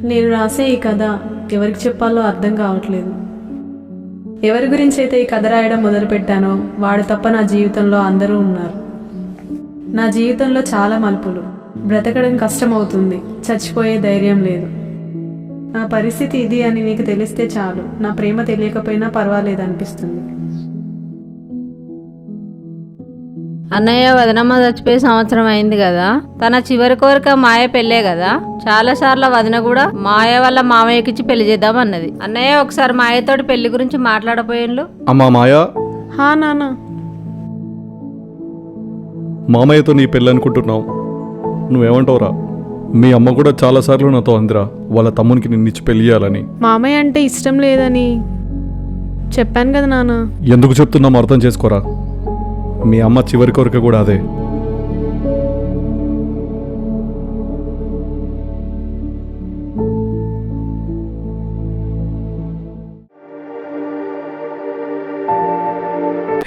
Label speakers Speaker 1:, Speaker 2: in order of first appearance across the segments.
Speaker 1: నేను రాసే ఈ కథ ఎవరికి చెప్పాలో అర్థం కావట్లేదు. ఎవరి గురించి అయితే ఈ కథ రాయడం మొదలుపెట్టానో వాడు తప్ప నా జీవితంలో అందరూ ఉన్నారు. నా జీవితంలో చాలా మలుపులు. బ్రతకడం కష్టమవుతుంది, చచ్చిపోయే ధైర్యం లేదు. నా పరిస్థితి ఇది అని నీకు తెలిస్తే చాలు, నా ప్రేమ తెలియకపోయినా పర్వాలేదు అనిపిస్తుంది.
Speaker 2: అన్నయ్య వదనమ్మ చచ్చిపోయి సంవత్సరం అయింది కదా. తన చివరి కోరిక మాయ పెళ్ళే కదా. చాలా సార్లు వదిన కూడా మాయ వల్ల మామయ్యకిచ్చి పెళ్లి చేద్దాం అన్నది. అన్నయ్య ఒకసారి మాయతోటి పెళ్లి గురించి మాట్లాడపోయిండ్లు.
Speaker 3: అమ్మా మాయా,
Speaker 1: హా నాన్న.
Speaker 3: మామయ్యతో నీ పెళ్ళి అనుకుంటున్నావు, నువ్వేమంటావురా? మీ అమ్మ కూడా చాలాసార్లు నాతో అందిరా వాళ్ళ తమ్మునికి నిన్నిచ్చి పెళ్లి చేయాలని.
Speaker 1: మామయ్య అంటే ఇష్టం లేదని చెప్పాను కదా నాన్న.
Speaker 3: ఎందుకు చెప్తున్నాం అర్థం చేసుకోరా. మీ అమ్మ చివరి కోరిక కూడా అదే.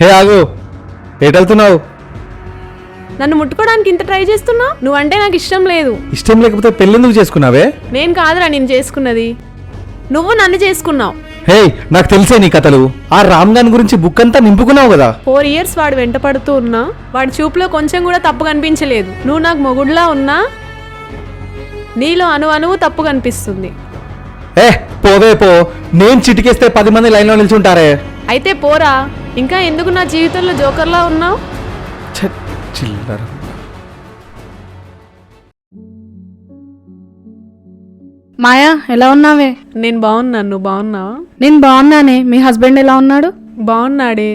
Speaker 4: హే ఆగు, ఎటెళ్తున్నావు?
Speaker 1: నన్ను ముట్టుకోవడానికి ఇంత ట్రై చేస్తున్నా. నువ్వంటే నాకు ఇష్టం లేదు.
Speaker 4: ఇష్టం లేకపోతే పెళ్ళెందుకు చేసుకున్నావే?
Speaker 1: నేను కాదురా నేను చేసుకున్నది, నువ్వు నన్ను చేసుకున్నావు.
Speaker 4: హే, నాకు తెలిసే నీ కథలు. ఆ రామ్గాన్ గురించి బుక్ అంతా నింపుకున్నావు కదా.
Speaker 1: 4 years వాడు వెంట పడుతూ ఉన్నా వాడి చూపులో కొంచెం కూడా తప్పు కనిపించలేదు. నువ్వు నాకు మొగుడులా ఉన్నా నీలో అణువు తప్పు కనిపిస్తుంది.
Speaker 4: ఏ పోవే పో, నేను చిటికేస్తే 10 మంది లైన్లో నిల్చుంటారే.
Speaker 1: అయితే పోరా, ఇంకా ఎందుకు నా జీవితంలో జోకర్లా ఉన్నావు?
Speaker 4: చిల్లర.
Speaker 5: మాయా, ఎలా ఉన్నావే?
Speaker 1: నేను బాగున్నాను, నువ్వు బాగున్నావా?
Speaker 5: నేను బాగున్నానే. మీ హస్బెండ్ ఎలా ఉన్నాడు?
Speaker 1: బాగున్నాడే.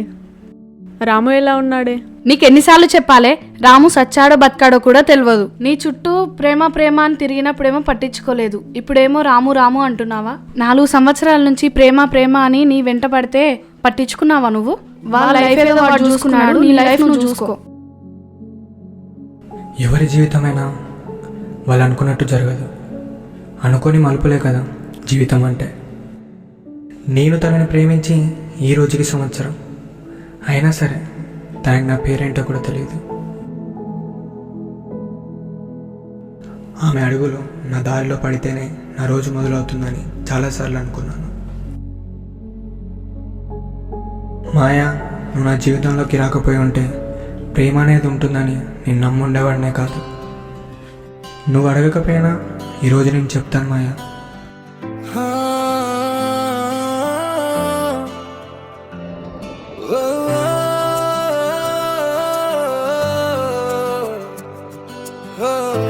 Speaker 1: రాము ఎలా ఉన్నాడే?
Speaker 5: నీకెన్నిసార్లు చెప్పాలే, రాము సచ్చాడో బతకాడో కూడా తెలియదు. నీ చుట్టూ ప్రేమ ప్రేమ అని తిరిగినప్పుడేమో పట్టించుకోలేదు, ఇప్పుడేమో రాము రాము అంటున్నావా? 4 సంవత్సరాల నుంచి ప్రేమ ప్రేమ అని నీ వెంట పడితే పట్టించుకున్నావా నువ్వు? వాళ్ళ లైఫ్ ఏదో వాడు చూసుకున్నాడు, నీ లైఫ్ నువ్వు చూసుకో.
Speaker 6: ఎవరి జీవితమైనా వాళ్ళు అనుకున్నట్టు జరగదు. అనుకోని మలుపులే కదా జీవితం అంటే. నేను తనని ప్రేమించి ఈ రోజుకి సంవత్సరం అయినా సరే తనకి నా పేరేంటో కూడా తెలియదు. ఆమె అడుగులు నా దారిలో పడితేనే నా రోజు మొదలవుతుందని చాలాసార్లు అనుకున్నాను. మాయా, నువ్వు నా జీవితంలోకి రాకపోయి ఉంటే ప్రేమ అనేది ఉంటుందని నేను నమ్ముండేవాడినే కాదు. నువ్వు అడగకపోయినా ఈరోజు నేను చెప్తాను మాయా.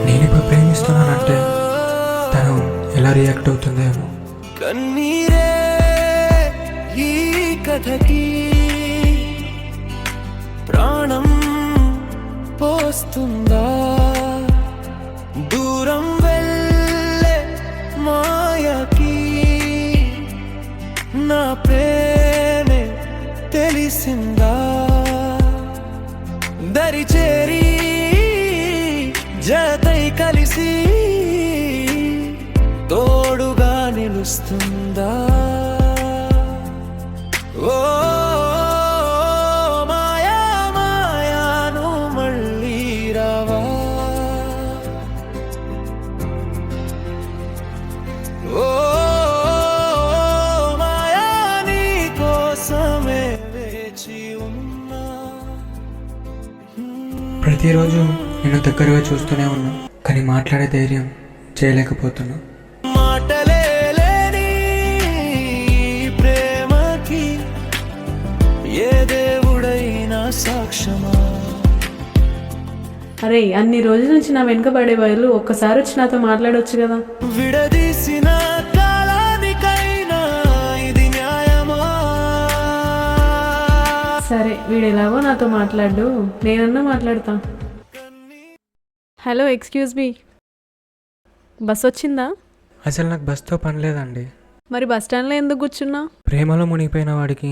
Speaker 6: నేను ఇప్పుడు ప్రేమిస్తున్నానంటే తను ఎలా రియాక్ట్ అవుతుందేమో.
Speaker 7: కన్నీరే ఈ కథకి ప్రాణం పోస్తుందా? దూరం వెళ్ళే మాయకి నా ప్రేమే తెలిసిందా? దరి చేరి జతై కలిసి తోడుగా నిలుస్తుందా? ఓ మాయా మాయా, నువ్వు మళ్ళీ రావా? ఓ మాయా, నీ కోసమే వేచి ఉన్నా.
Speaker 6: ప్రతిరోజు నేను దగ్గరగా చూస్తూనే ఉన్నా, కానీ మాట్లాడే ధైర్యం చేయలేకపోతున్నా.
Speaker 7: మాటలే లేని ప్రేమకి ఏ దేవుడైనా సాక్ష్యమా?
Speaker 1: అరే, అన్ని రోజుల నుంచి నా వెనుక పడే బదులు ఒక్కసారి వచ్చి నాతో మాట్లాడొచ్చు కదా.
Speaker 7: విడదీసిన కాలానికైనా ఇది న్యాయమా?
Speaker 1: సరే, వీడు ఎలాగో నాతో మాట్లాడు, నేనన్నా మాట్లాడతా. హలో, ఎక్స్క్యూజ్ మీ, బస్ వచ్చిందా?
Speaker 6: అసలు నాకు బస్తో పని లేదండి.
Speaker 1: మరి బస్ స్టాండ్లో ఎందుకు కూర్చున్నా?
Speaker 6: ప్రేమలో మునిగిపోయిన వాడికి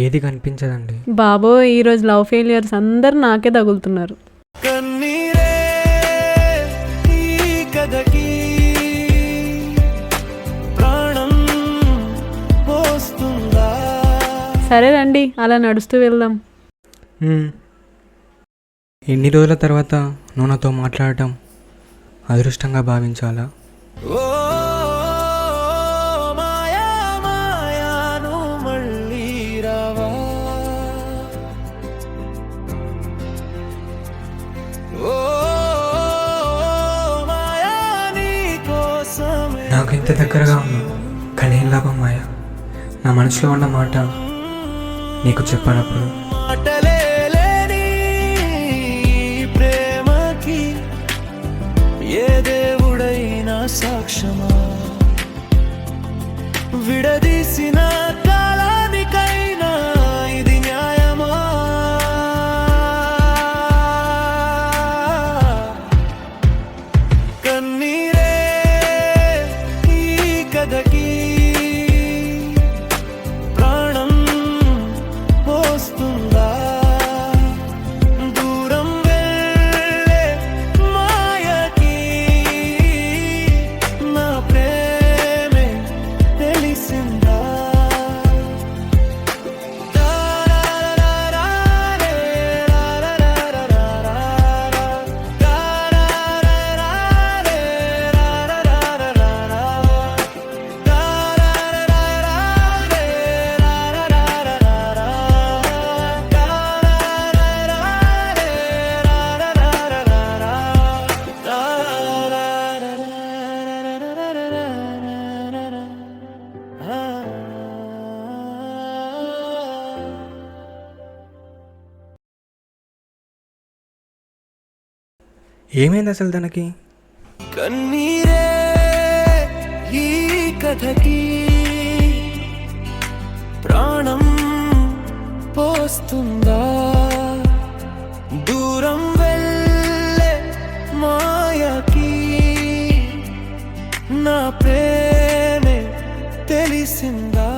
Speaker 6: ఏది కనిపించదండి.
Speaker 1: బాబోయ్, ఈరోజు లవ్ ఫెయిలియర్స్ అందరు నాకే తగులుతున్నారు.
Speaker 7: కన్నీరే ఈ కథకి ప్రాణం పోస్తుందా?
Speaker 1: సరే రండి, అలా నడుస్తూ వెళ్దాం.
Speaker 6: ఎన్ని రోజుల తర్వాత నువ్వు నాతో మాట్లాడటం అదృష్టంగా భావించాలా?
Speaker 7: ఓ కోసమే
Speaker 6: నాకు ఇంత దగ్గరగా ఉన్నావు కానీ ఏం లాభం మాయా. నా మనసులో ఉన్న మాట నీకు చెప్పనప్పుడు
Speaker 7: మాటలే లేని ప్రేమకి ఏ దేవుడైనా సాక్ష్యమా, విడదీసిన కాలానికైనా ఇది న్యాయమా. కన్నీరే ఈ కథకి ప్రాణం పోస్తుందా, దూరం వెళ్ళే మాయకి నా ప్రేమే తెలిసిందా.
Speaker 6: ఏమైంది అసలు తనకి?
Speaker 7: కన్నీరే ఈ కథకి ప్రాణం పోస్తుందా, దూరం వెళ్ళే మాయకి నా ప్రేమే తెలిసిందా.